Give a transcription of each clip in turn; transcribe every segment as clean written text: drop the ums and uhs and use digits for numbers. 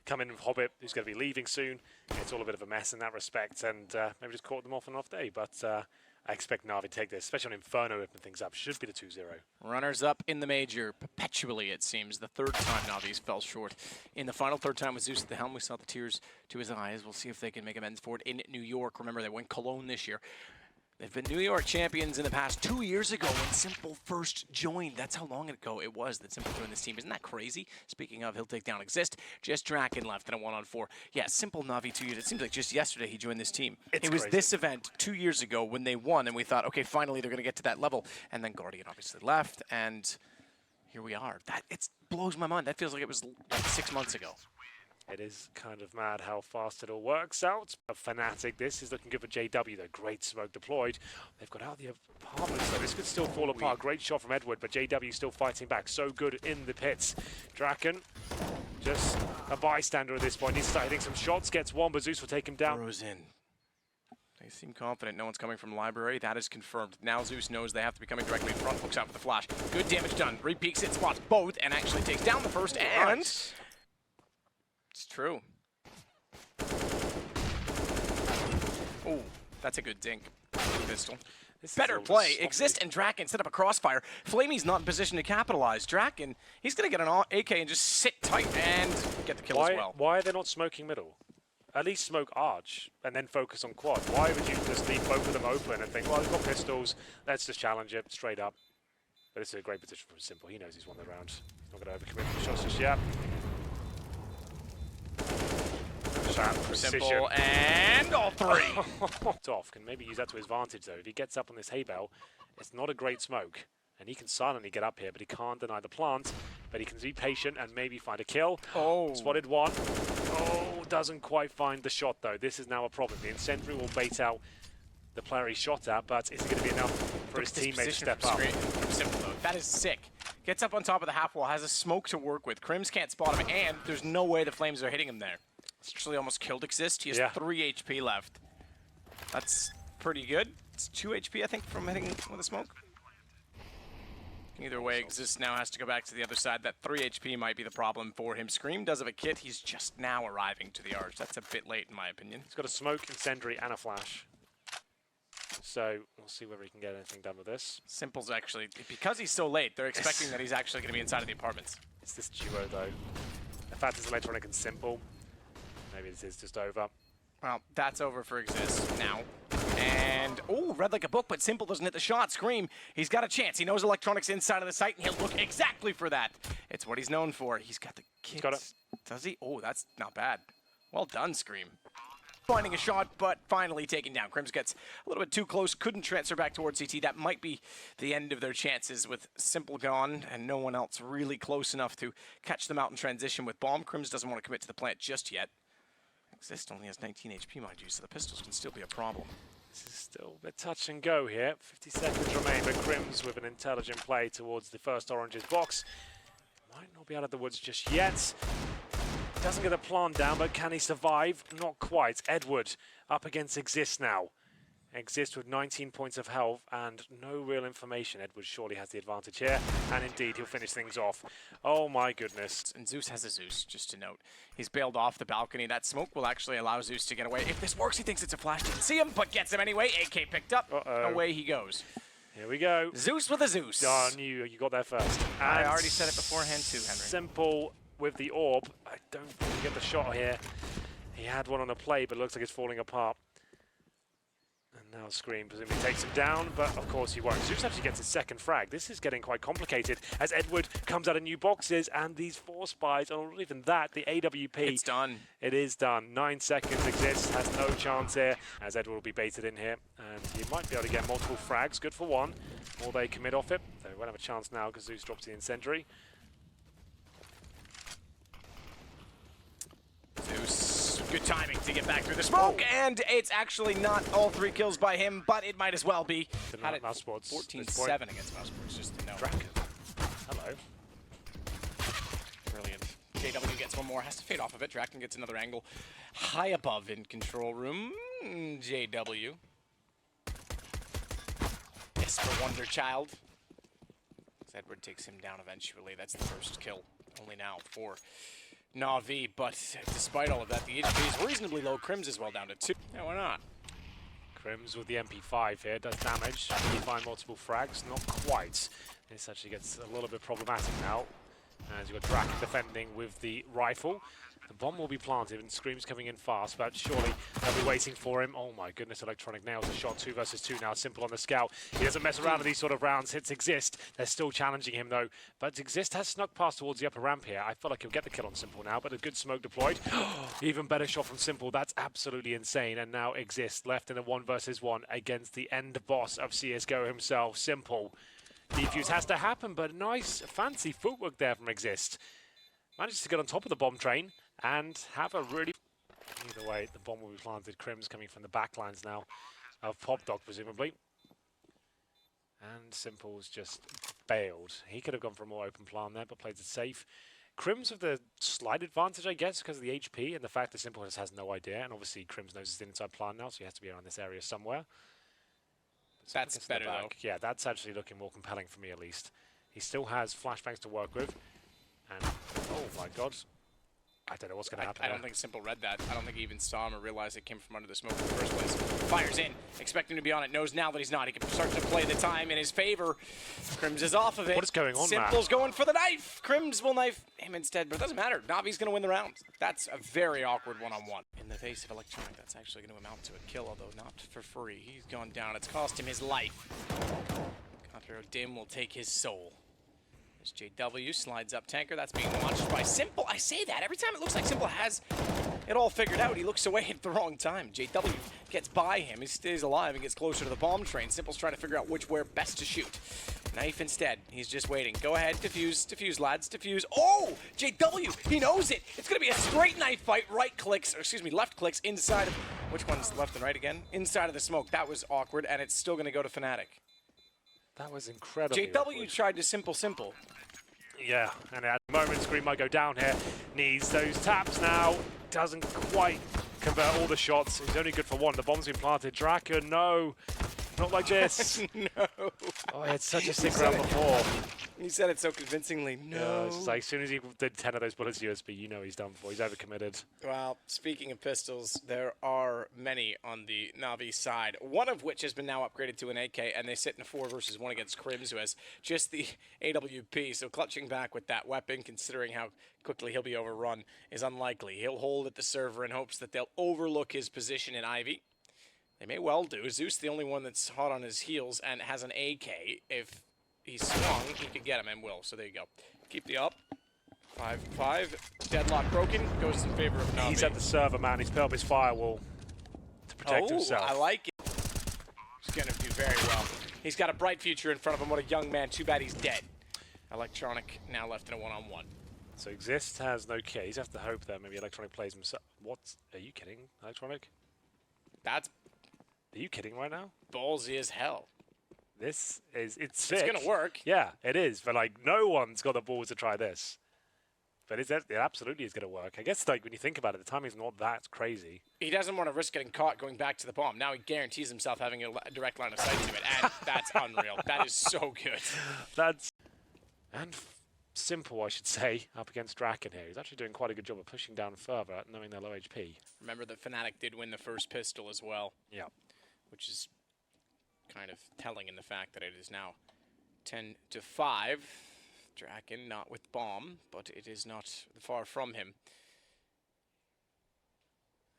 come in with Hobbit, who's going to be leaving soon. It's all a bit of a mess in that respect, and maybe just caught them off on an off day. But I expect NaVi to take this, especially on Inferno, open things up. Should be the 2-0. Runners up in the major, perpetually it seems. The third time NaVi's fell short. In the final third time with Zeus at the helm, we saw the tears to his eyes. We'll see if they can make amends for it in New York. Remember, they won Cologne this year. They've been New York champions in the past 2 years ago when Simple first joined. That's how long ago it was that Simple joined this team. Isn't that crazy? Speaking of, he'll take down Exist. Just Draken left in a 1-on-4. Yeah, Simple NaVi 2 years. It seems like just yesterday he joined this team. It was this event 2 years ago when they won, and we thought, okay, finally they're going to get to that level. And then Guardian obviously left, and here we are. It blows my mind. That feels like it was like 6 months ago. It is kind of mad how fast it all works out. Fnatic, this is looking good for JW, though. Great smoke deployed. They've got out the apartments, though. This could still fall apart. Great shot from Edward, but JW still fighting back. So good in the pits. Draken, just a bystander at this point. Needs to start hitting some shots. Gets one, but Zeus will take him down. Burrows in. They seem confident no one's coming from library. That is confirmed. Now Zeus knows they have to be coming directly in front. Hooks out for the flash. Good damage done. Re-peeks it, spots both, and actually takes down the first, and... Nice. It's true. Oh, that's a good dink. Pistol. Better play. Exist and Draken set up a crossfire. Flamey's not in position to capitalize. Draken, he's going to get an AK and just sit tight and get the kill as well. Why are they not smoking middle? At least smoke Arch and then focus on quad. Why would you just leave both of them open and think, well, they've got pistols, let's just challenge it straight up. But it's a great position from Simple. He knows he's won the round. He's not going to overcommit the shots just yet. Simple, and all three. Off can maybe use that to his advantage, though. If he gets up on this hay bell, it's not a great smoke. And he can silently get up here, but he can't deny the plant. But he can be patient and maybe find a kill. Oh. Spotted one. Oh, doesn't quite find the shot, though. This is now a problem. The incendiary will bait out the player he shot at, but is it going to be enough for his teammate to step up? Simple, though. That is sick. Gets up on top of the half wall, has a smoke to work with. Crims can't spot him, and there's no way the flames are hitting him there. Actually almost killed Exist. He has 3 HP left. That's pretty good. It's 2 HP, I think, from hitting with a smoke. Either way, Exist now has to go back to the other side. That 3 HP might be the problem for him. Scream does have a kit. He's just now arriving to the arch. That's a bit late, in my opinion. He's got a smoke, incendiary, and a flash. So we'll see whether he can get anything done with this. Simple's actually, because he's so late, they're expecting that he's actually going to be inside of the apartments. It's this duo, though. The fact it's Electronic and Simple. Maybe this is just over. Well, that's over for Exist now. And, oh, read like a book, but Simple doesn't hit the shot. Scream, he's got a chance. He knows Electronic's inside of the site, and he'll look exactly for that. It's what he's known for. He's got the kicks. Got it. Does he? Oh, that's not bad. Well done, Scream. Finding a shot, but finally taken down. Crims gets a little bit too close, couldn't transfer back towards CT. That might be the end of their chances with Simple gone and no one else really close enough to catch them out in transition with Bomb. Crims doesn't want to commit to the plant just yet. Exist only has 19 HP, mind you, so the pistols can still be a problem. This is still a bit touch and go here. 50 seconds remain, but Crims with an intelligent play towards the first Orange's box. Might not be out of the woods just yet. Doesn't get the plant down, but can he survive? Not quite. Edward up against Exist now. Exist with 19 points of health and no real information. Edward surely has the advantage here, and indeed he'll finish things off. Oh my goodness. And Zeus has a Zeus, just to note. He's bailed off the balcony. That smoke will actually allow Zeus to get away. If this works, he thinks it's a flash. Didn't see him, but gets him anyway. AK picked up. Away he goes. Here we go. Zeus with a Zeus. Oh, I knew you got there first. And I already said it beforehand too, Henry. Simple with the orb. I don't think he get the shot here. He had one on a play, but it looks like it's falling apart. And now Scream presumably takes him down, but of course he won't. Zeus actually gets his second frag. This is getting quite complicated as Edward comes out of new boxes, and these 4 spies, or not even that, the AWP. It's done. It is done. 9 seconds exists, has no chance here, as Edward will be baited in here, and he might be able to get multiple frags. Good for one. Or they commit off it. They won't have a chance now because Zeus drops the incendiary. Zeus, good timing to get back through the smoke, and it's actually not all 3 kills by him, but it might as well be. Had it 14-7 against Mousesports, just to know. Draken. Hello. Brilliant. JW gets one more, has to fade off of it. Draken gets another angle. High above in control room. JW. Yes, for Wonder Child. Edward takes him down eventually. That's the first kill. Only now for NaVi, but despite all of that, the HP is reasonably low. Crims is well down to 2. Yeah, why not? Crims with the MP5 here does damage. Can he find multiple frags? Not quite. This actually gets a little bit problematic now. As you've got Draken defending with the rifle. The bomb will be planted and Scream's coming in fast, but surely they'll be waiting for him. Oh my goodness, Electronic nails a shot. 2 versus 2 now, Simple on the scout. He doesn't mess around with these sort of rounds. Hits Exist. They're still challenging him though. But Exist has snuck past towards the upper ramp here. I feel like he'll get the kill on Simple now, but a good smoke deployed. Even better shot from Simple. That's absolutely insane. And now Exist left in a 1 versus 1 against the end boss of CSGO himself, Simple. Defuse has to happen, but nice, fancy footwork there from Exist. Manages to get on top of the bomb train and have a really... Either way, the bomb will be planted. Crims coming from the backlines now of Pop Dog, presumably. And Simple's just bailed. He could have gone for a more open plan there, but played it safe. Crims with the slight advantage, I guess, because of the HP and the fact that Simple just has no idea. And obviously, Crims knows his inside plan now, so he has to be around this area somewhere. That's better, though. Yeah, that's actually looking more compelling for me, at least. He still has flashbangs to work with. And, oh my god. I don't know what's going to happen. I don't think Simple read that. I don't think he even saw him or realized it came from under the smoke in the first place. Fires in, expecting to be on it, knows now that he's not. He can start to play the time in his favor. Crims is off of it. What is going on, Simple's going for the knife. Crims will knife him instead, but it doesn't matter. NaVi's going to win the round. That's a very awkward one-on-one. In the face of Electronic, that's actually going to amount to a kill, although not for free. He's gone down. It's cost him his life. Contro Dim will take his soul. JW slides up tanker. That's being launched by Simple. I say that every time it looks like Simple has it all figured out. He looks away at the wrong time. JW gets by him. He stays alive and gets closer to the bomb train. Simple's trying to figure out where best to shoot. Knife instead. He's just waiting. Go ahead. Defuse. Defuse, lads. Defuse. Oh! JW! He knows it! It's going to be a straight knife fight. Right clicks, or excuse me, left clicks inside of... Which one's left and right again? Inside of the smoke. That was awkward, and it's still going to go to Fnatic. That was incredible. JW tried to simple. Yeah, and at the moment, Scream might go down here. Needs those taps now. Doesn't quite convert all the shots. He's only good for one. The bomb's been planted. Draken, no. Not like this. No. Oh, it's such a sick round before. He said it so convincingly. No. It's like as soon as he did 10 of those bullets USB, you know he's done for. He's overcommitted. Well, speaking of pistols, there are many on the NaVi side, one of which has been now upgraded to an AK, and they sit in a 4 versus 1 against Crims, who has just the AWP. So clutching back with that weapon, considering how quickly he'll be overrun, is unlikely. He'll hold at the server in hopes that they'll overlook his position in Ivy. They may well do. Zeus, the only one that's hot on his heels and has an AK. If he swung, he could get him and will. So there you go. Keep the up. 5-5. Deadlock broken. Goes in favor of NaVi. He's at the server, man. He's put up his firewall to protect himself. I like it. He's going to do very well. He's got a bright future in front of him. What a young man. Too bad he's dead. Electronic now left in a one-on-one. So Exist has no keys. Have to hope that maybe Electronic plays himself. What? Are you kidding, Electronic? That's... Are you kidding right now? Ballsy as hell. It's sick. It's going to work. Yeah, it is. But, like, no one's got the balls to try this. But it absolutely is going to work. I guess, like, when you think about it, the timing's not that crazy. He doesn't want to risk getting caught going back to the bomb. Now he guarantees himself having a direct line of sight to it. And that's unreal. That is so good. That's... And Simple, I should say, up against Draken here. He's actually doing quite a good job of pushing down further, knowing they're low HP. Remember that Fnatic did win the first pistol as well. Yeah. Which is kind of telling in the fact that it is now 10-5. Draken not with bomb, but it is not far from him.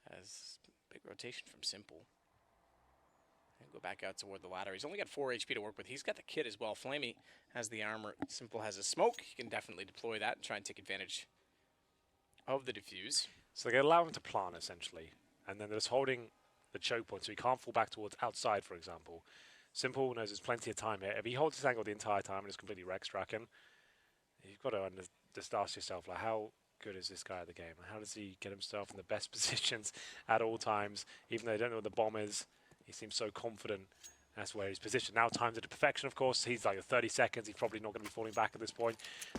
As big rotation from Simple. He'll go back out toward the ladder. He's only got 4 HP to work with. He's got the kit as well. Flamey has the armor. Simple has a smoke. He can definitely deploy that and try and take advantage of the defuse. So they allow him to plant, essentially. And then they're just holding the choke point, so he can't fall back towards outside, for example. Simple knows there's plenty of time here. If he holds his angle the entire time and just completely wrecks Draken, you've got to just ask yourself, like, how good is this guy at the game? How does he get himself in the best positions at all times? Even though they don't know what the bomb is, he seems so confident. That's where he's positioned. Now timed it to perfection, of course. He's like 30 seconds. He's probably not going to be falling back at this point.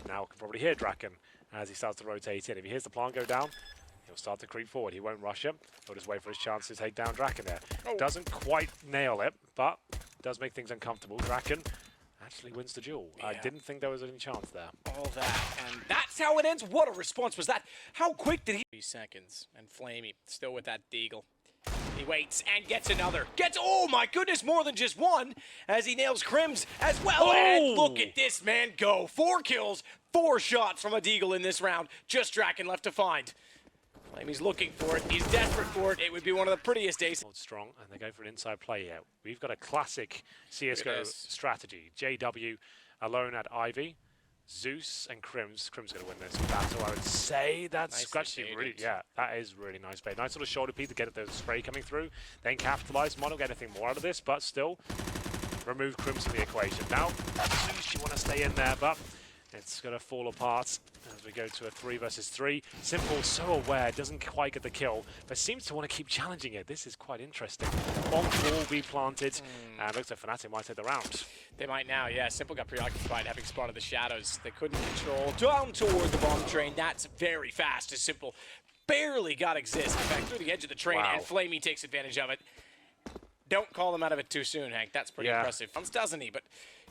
Now can probably hear Draken as he starts to rotate in. If he hears the plant go down, he'll start to creep forward. He won't rush him. He'll just wait for his chance to take down Draken there. Oh. Doesn't quite nail it, but does make things uncomfortable. Draken actually wins the duel. Yeah. I didn't think there was any chance there. All that, and that's how it ends. What a response was that? How quick did he? 3 seconds, and Flamey still with that deagle. He waits and gets another. Oh my goodness, more than just one, as he nails Crims as well. Oh! And look at this man go. 4 kills, 4 shots from a deagle in this round. Just Draken left to find. Flamey's looking for it. He's desperate for it. It would be one of the prettiest days. Strong, and they go for an inside play here. We've got a classic CSGO strategy. JW alone at Ivy. Zeus and Crims. Crims going to win this battle, I would say. That's actually really, yeah, that is really nice play. Nice little shoulder peek to get the spray coming through. Then capitalize. Might not get anything more out of this, but still remove Crims from the equation. Now, Zeus, you want to stay in there, but it's going to fall apart as we go to a 3 versus 3. Simple, so aware, doesn't quite get the kill, but seems to want to keep challenging it. This is quite interesting. Bomb will be planted, and looks like Fnatic might take the round. They might now, yeah. Simple got preoccupied having spotted the shadows. They couldn't control. Down toward the bomb train. That's very fast as Simple barely got exist. In fact, through the edge of the train, and Flamey takes advantage of it. Don't call them out of it too soon, Hank. That's pretty impressive. Once doesn't he? But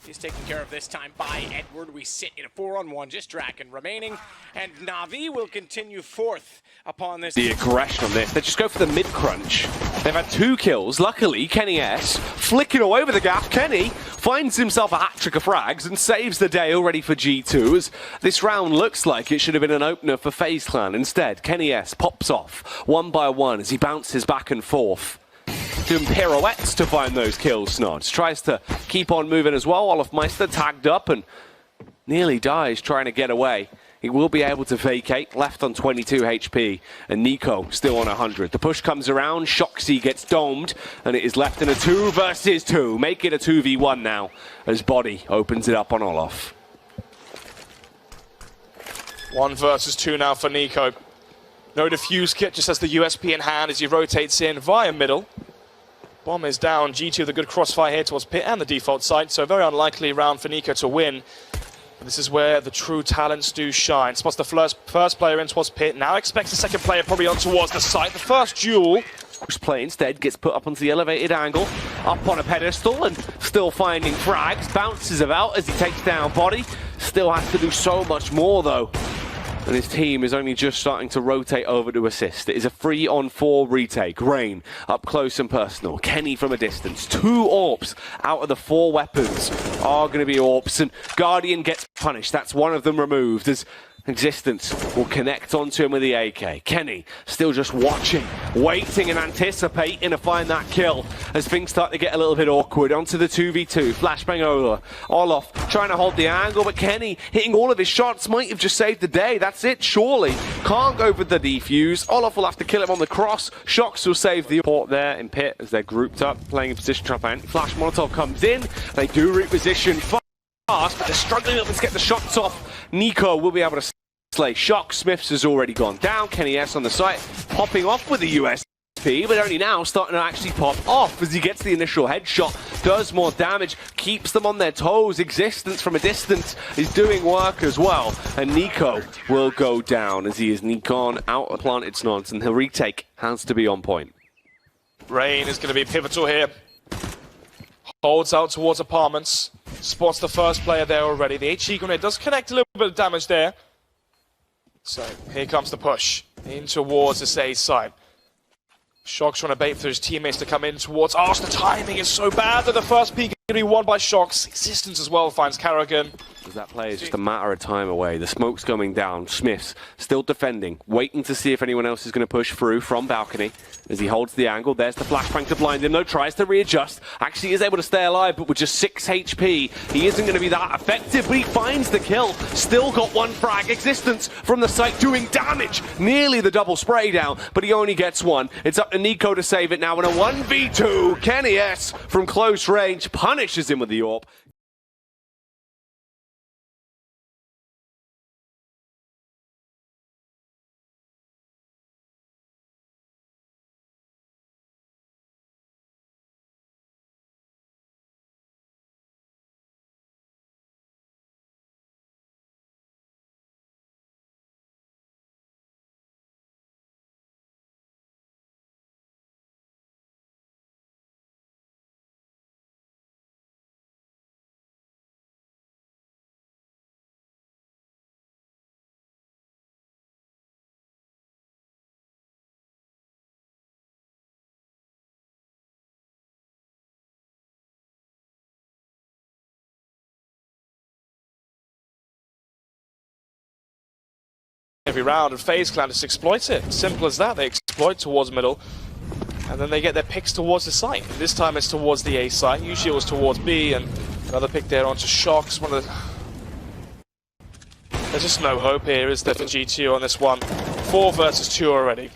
he's taken care of this time by Edward. We sit in a 4-on-1, just Draken remaining. And NaVi will continue fourth upon this. The aggression on this. They just go for the mid-crunch. They've had 2 kills. Luckily, Kenny S flicking away with the gap. Kenny finds himself a hat-trick of frags and saves the day already for G2. As this round looks like it should have been an opener for FaZe Clan. Instead, Kenny S pops off one by one as he bounces back and forth. Doing pirouettes to find those kills, Snods. Tries to keep on moving as well. Olofmeister tagged up and nearly dies trying to get away. He will be able to vacate, left on 22 HP, and Nico still on 100. The push comes around, Shoxy gets domed, and it is left in a 2 versus 2. Make it a 2v1 now, as Body opens it up on Olof. 1 versus 2 now for Nico. No defuse kit, just has the USP in hand as he rotates in via middle. Bomb is down. G2 with a good crossfire here towards pit and the default site, so very unlikely round for Nico to win. But this is where the true talents do shine. Spots the first player in towards pit. Now expects the second player probably on towards the site. The first duel. Play instead gets put up onto the elevated angle, up on a pedestal, and still finding frags. Bounces about as he takes down Body. Still has to do so much more though. And his team is only just starting to rotate over to assist. It is a 3-on-4 retake. Rain up close and personal. Kenny from a distance. 2 AWPs out of the 4 weapons are going to be AWPs. And Guardian gets punished. That's one of them removed as Existence will connect onto him with the AK. Kenny still just watching, waiting and anticipating to find that kill as things start to get a little bit awkward. Onto the 2v2, flashbang over. Olof trying to hold the angle, but Kenny hitting all of his shots might have just saved the day. That's it, surely. Can't go for the defuse. Olof will have to kill him on the cross. Shox will save the port there in pit as they're grouped up, playing in position trap. Flash Molotov comes in. They do reposition fast, but they're struggling a little bit to get the shots off. Nico will be able to slay. Shock Smiths has already gone down. Kenny S on the site, popping off with the USP, but only now starting to actually pop off as he gets the initial headshot, does more damage, keeps them on their toes. Existence from a distance is doing work as well, and Nico will go down as he is Nikon out of planted Snods, and the retake has to be on point. Rain is going to be pivotal here. Holds out towards apartments, spots the first player there already. The HE grenade does connect a little bit of damage there. So here comes the push in towards the stage side. Shox trying to bait for his teammates to come in towards Arse. The timing is so bad that the first peak is going to be won by Shox. Existence as well finds Karrigan. That play is just a matter of time away. The smoke's going down. Smiths still defending, waiting to see if anyone else is going to push through from balcony as he holds the angle. There's the flashbang to blind him, though. Tries to readjust. Actually is able to stay alive, but with just 6 HP, he isn't going to be that effective, but he finds the kill. Still got 1 frag. Existence from the site doing damage. Nearly the double spray down, but he only gets 1. It's up to Nico to save it now in a 1v2. Kenny S from close range punishes him with the AWP. every round, and FaZe Clan just exploits it. Simple as that. They exploit towards middle, and then they get their picks towards the site. This time it's towards the A site. Usually it was towards B, and another pick there onto Shocks. One of the... There's just no hope here, is there, for G2 on this one? 4 versus 2 already.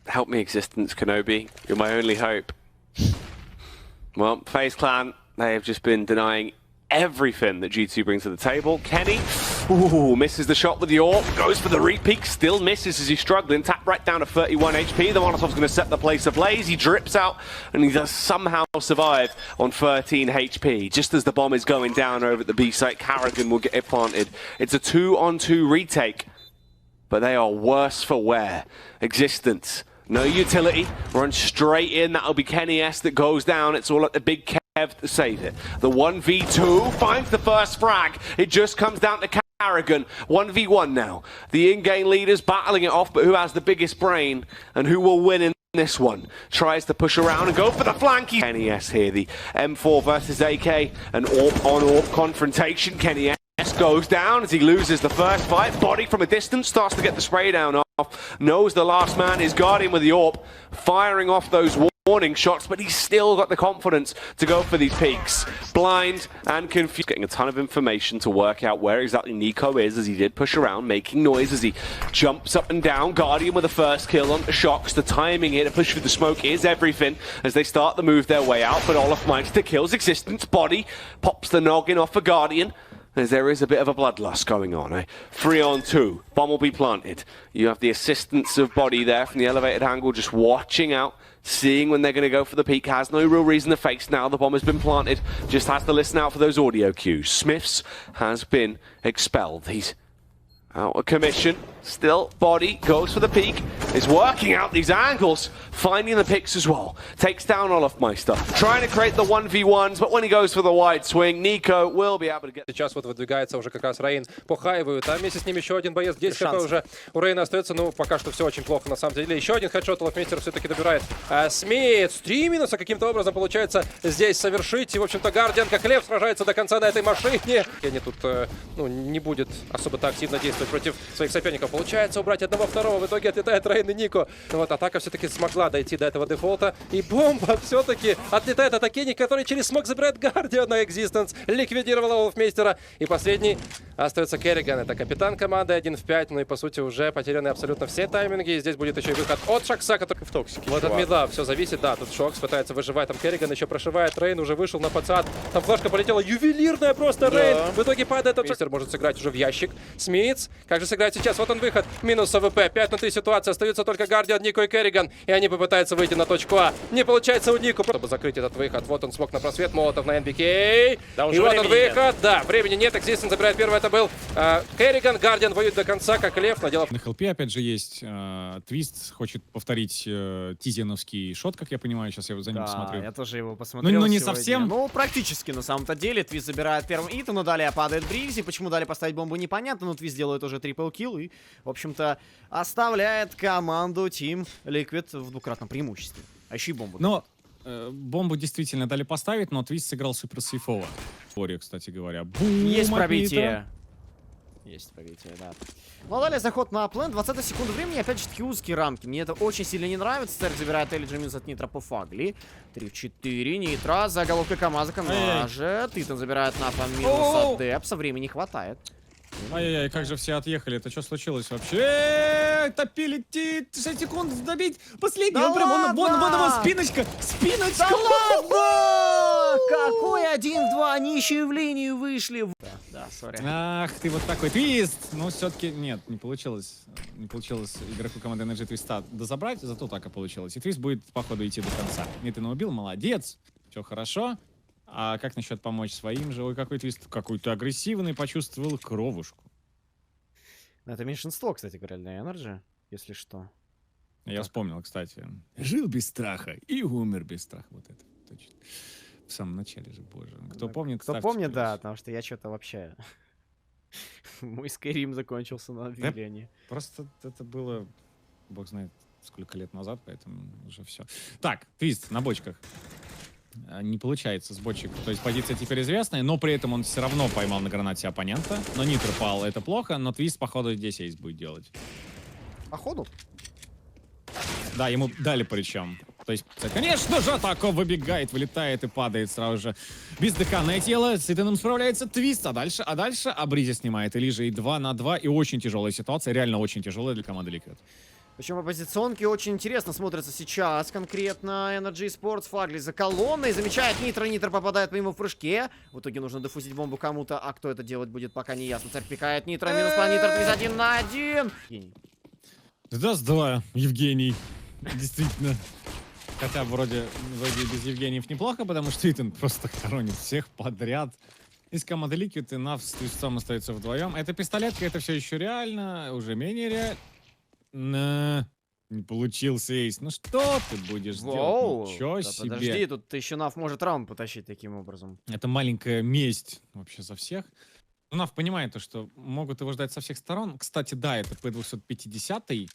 Help me, Existence, Kenobi. You're my only hope. Well, FaZe Clan, they have just been denying everything that G2 brings to the table. Kenny, ooh, misses the shot with the AWP, goes for the repeat, still misses as he's struggling. Tap right down to 31 HP. The Molotov's going to set the place ablaze. He drips out, and he does somehow survive on 13 HP. Just as the bomb is going down over at the B site, Carrigan will get it planted. It's a 2-on-2 retake, but they are worse for wear. Existence, no utility, run straight in. That'll be Kenny S that goes down. It's all at the big Kev to save it. The 1v2 finds the first frag. It just comes down to Carrigan. 1v1 now. The in-game leaders battling it off, but who has the biggest brain and who will win in this one? Tries to push around and go for the flank. Kenny S here, the M4 versus AK, an AWP-on-AWP confrontation. Kenny S goes down as he loses the first fight. Body from a distance, starts to get the spray down off. Knows the last man is guarding with the AWP, firing off those warning shots, but he's still got the confidence to go for these peaks. Blind and confused. Getting a ton of information to work out where exactly Nico is, as he did push around, making noise as he jumps up and down. Guardian with the first kill on the Shocks. The timing here to push through the smoke is everything as they start to move their way out, but Olaf manages to kills Existence. Body pops the noggin off for Guardian, as there is a bit of a bloodlust going on. 3-on-2. Bomb will be planted. You have the assistance of Body there from the elevated angle, just watching out, seeing when they're going to go for the peak. Has no real reason to face now. The bomb has been planted. Just has to listen out for those audio cues. Smiths has been expelled. He's out of commission. Still, Body goes for the peak. Is working out these angles. Finding the picks as well. Takes down Olafmeister. Trying to create the 1v1s, but when he goes for the wide swing, Nico will be able to get... Сейчас вот выдвигается уже как раз Рейн по хайву. Там вместе с ним еще один боец. 10 хп уже у Рейна остается. Ну, пока что все очень плохо на самом деле. Еще один хедшот Олафмейстер все-таки добирает. Смит 3 минуса каким-то образом получается здесь совершить. И, в общем-то, Гардиан, как лев, сражается до конца на этой машине. И они тут, ну, не будет особо-то активно действовать против своих соперников. Получается убрать одного-второго. В итоге отлетает Рейн и Нико. Но вот атака все-таки смогла дойти до этого дефолта. И бомба все-таки отлетает от Акини, который через смог забирает Гардиана. Existence ликвидировала Олафмейстера. И последний остается Керриган. Это капитан команды 1 в 5. Ну и по сути уже потеряны абсолютно все тайминги. И здесь будет еще и выход от Шокса, который в токсике. Вот от мидла все зависит. Да, тут Шокс пытается выживать. Там Керриган еще прошивает. Рейн уже вышел на подсад. Там флешка полетела. Ювелирная просто Рейн. В итоге падает от Шокса. Может сыграть уже в ящик. Смитс. Как же сыграть сейчас? Вот он выход. Минус АВП. 5 на 3 ситуация. Остаются только Гардиан, Нико и Керриган. И они попытаются выйти на точку А. Не получается у Нико, чтобы закрыть этот выход. Вот он смог на просвет. Молотов на НБК. Да, и вот он выход. Нет. Да, времени нет. Existence забирает первый. Это был Керриган. Гардиан воюет до конца, как лев. Наделав... На хелпе опять же есть. Твист хочет повторить тизеновский шот, как я понимаю. Сейчас я за ним посмотрю. Я тоже его посмотрел. Ну не совсем. Ну, практически на самом-то деле. Твист забирает первым итом, но далее падает Бригзи. Почему далее поставить бомбу, непонятно. Но Твист делает уже трипл килл и, в общем-то, оставляет команду Team Liquid в двукратном преимуществе. А еще и бомбу. Но бомбу действительно дали поставить, но Твист сыграл супер сейфово. Кстати говоря. Бум, есть пробитие. Есть пробитие, да. Ну а далее заход на плен. 20 секунд времени. Опять же таки узкие рамки. Мне это очень сильно не нравится. Церк забирает Элиджи минус от Нитро по фагли. 3 в 4. Нитро. Заголовка Камаза мажет. Титан забирает Нафа минус от Депса. Времени хватает. Ай-яй-яй, как же все отъехали. Это что случилось вообще? Топили 6 секунд добить. Последний. Да он прям, вон его спиночка. Спиночка. Да ладно! Какой 1 в 2. Они еще и в линию вышли. Да, сори. Ах, ты вот такой Твист. Но все-таки нет, не получилось. Не получилось игроку команды NG Твиста дозабрать, зато так и получилось. И Твист будет, походу, идти до конца. Митана убил, молодец. Все хорошо. А как насчет помочь своим же? Ой, какой Твист какой-то агрессивный, почувствовал кровушку. Это меньшинство, кстати говоря, для Energy, если что. Я вспомнил, кстати. Жил без страха и умер без страха. Вот это точно. В самом начале же, боже. Кто помнит, кто помнит, да, потому что я что-то вообще... Мой Skyrim закончился на Виллиане. Просто это было, бог знает, сколько лет назад, поэтому уже все. Так, Твист на бочках. Не получается с бочек. То есть позиция теперь известная, но при этом он все равно поймал на гранате оппонента. Но Нитр пал, это плохо, но Твист, походу, здесь эйс будет делать. Походу. Да, ему дали причем. То есть, конечно же, Тако выбегает, вылетает и падает сразу же. Без дыханное тело, с Итаном справляется Твист, а дальше Бризи снимает. Или же и 2 на 2, и очень тяжелая ситуация, реально очень тяжелая для команды Liquid. Причем по позиционке очень интересно смотрится сейчас конкретно Energy Sports. Фагли за колонной, замечает Нитро, Нитро попадает по нему в прыжке. В итоге нужно дефузить бомбу кому-то, а кто это делать будет, пока не ясно. Царь пикает Нитро, минус по Нитро, 1 на 1. Даст 2, Евгений. Действительно. Хотя вроде без Евгениев неплохо, потому что Итан просто хоронит всех подряд. Из команды Liquid и NaVi с Твистом остаются вдвоем. Это пистолетка, это все еще реально, уже менее реально. Не получился эйс. Ну что ты будешь делать? Ничего да себе. Подожди, тут еще NaVi может раунд потащить таким образом. Это маленькая месть вообще за всех. NaVi понимает то, что могут его ждать со всех сторон. Кстати, да, это P250.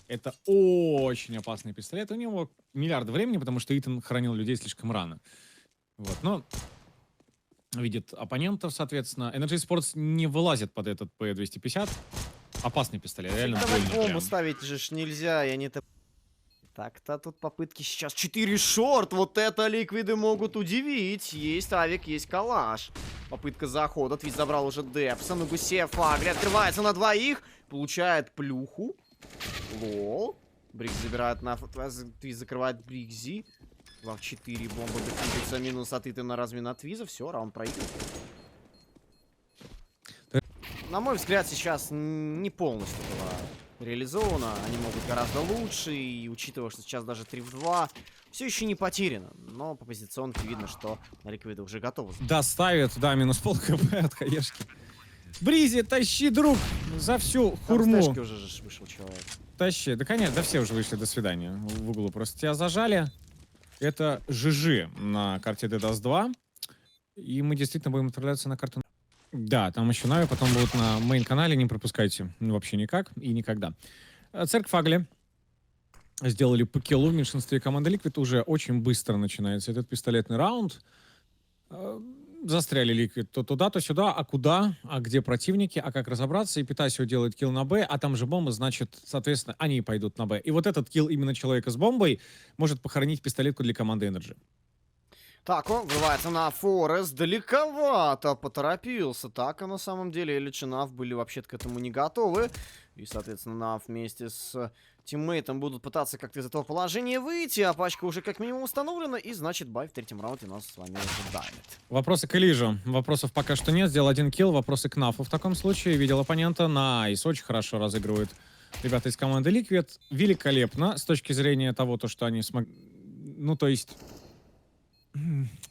Это очень опасный пистолет. У него миллиарды времени, потому что Итан хранил людей слишком рано. Вот, но видит оппонентов, соответственно. Energy Sports не вылазит под этот P250. Опасный пистолет, реально больно Бомбу прям. ставить же ж нельзя, я не то. Так-то тут попытки сейчас. 4 шорт, вот это ликвиды могут удивить. Есть авик, есть калаш. Попытка захода, Твист забрал уже Депса. На гусе Фагли открывается на двоих. Получает плюху. Лол. Брикс забирает на... Твист закрывает Брикзи. 2 в 4, бомба дефьюзится, минус от Итана, размен от Твиза. Все, раунд проигран. На мой взгляд, сейчас не полностью было реализовано. Они могут гораздо лучше. И учитывая, что сейчас даже 3 в 2, все еще не потеряно. Но по позиционке видно, что Ликвиды уже готовы. Доставит, да, минус пол хп от хаешки. Бризи, тащи, друг, за всю хурму. Там уже вышел человек. Тащи, да конечно, да все уже вышли, до свидания. В углу просто тебя зажали. Это ЖЖ на карте DDoS 2. И мы действительно будем отправляться на карту. Да, там еще NaVi, потом будут на мейн-канале, не пропускайте. Вообще никак и никогда. Церковь Фагли сделали по киллу в меньшинстве команды Liquid. Уже очень быстро начинается этот пистолетный раунд. Застряли Liquid то туда, то сюда. А куда? А где противники? А как разобраться? И Питасио делает килл на Б, а там же бомба, значит, соответственно, они пойдут на Б. И вот этот килл именно человека с бомбой может похоронить пистолетку для команды Energy. Так, он врывается на Форест. Далековато поторопился. Так, а на самом деле Ильич и NaVi были вообще-то к этому не готовы. И, соответственно, NaVi вместе с тиммейтом будут пытаться как-то из этого положения выйти. А пачка уже как минимум установлена. И, значит, бай в третьем раунде нас с вами ожидает. Вопросы к Элижу. Вопросов пока что нет. Сделал 1 килл. Вопросы к NaVi в таком случае. Видел оппонента. Найс. Очень хорошо разыгрывают ребята из команды Liquid. Великолепно. С точки зрения того, то, что они смогли... Ну, то есть...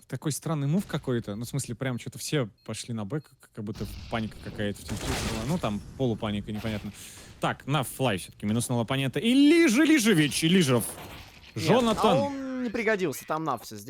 Такой странный мув какой-то. Ну, в смысле, прям что-то все пошли на бэк, как будто паника какая-то в тимчике была. Ну, там полупаника, непонятно. Так, NaVi флай все-таки минуснул оппонента. И Лижевич, Лижев. Джонатан. А он не пригодился, там NaVi все сделал.